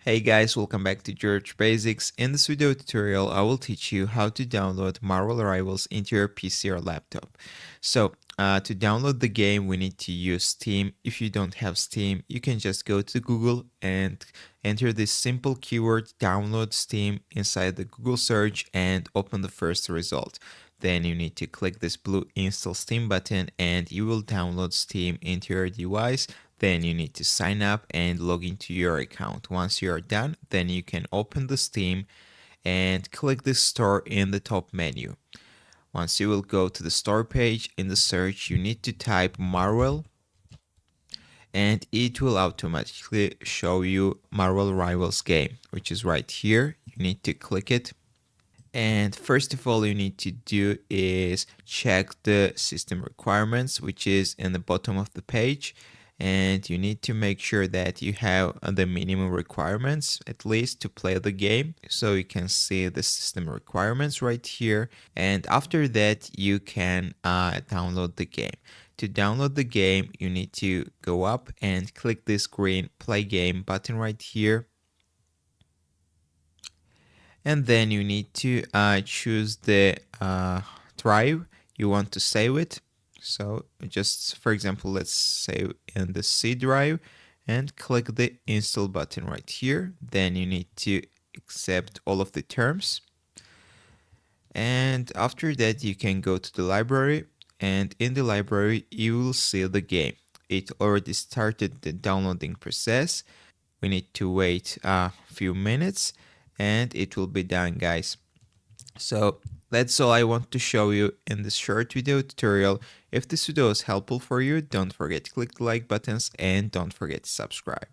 Hey guys, welcome back to George Basics. In this video tutorial, I will teach you how to download Marvel Rivals into your PC or laptop. To download the game, we need to use Steam. If you don't have Steam, you can just go to Google and enter this simple keyword download Steam inside the Google search and open the first result. Then you need to click this blue install Steam button and you will download Steam into your device. Then you need to sign up and log into your account. Once you are done, then you can open the Steam and click the store in the top menu. Once you will go to the store page, in the search you need to type Marvel and it will automatically show you Marvel Rivals game, which is right here. You need to click it. And first of all, you need to do is check the system requirements, which is in the bottom of the page. And you need to make sure that you have the minimum requirements at least to play the game. So you can see the system requirements right here. And after that, you can download the game. To download the game, you need to go up and click this green play game button right here. And then you need to choose the drive you want to save it. So just for example, let's save in the C drive and click the install button right here. Then you need to accept all of the terms. And after that, you can go to the library, and in the library, you will see the game. It already started the downloading process. We need to wait a few minutes and it will be done, guys. So that's all I want to show you in this short video tutorial. If this video is helpful for you, don't forget to click the like buttons and don't forget to subscribe.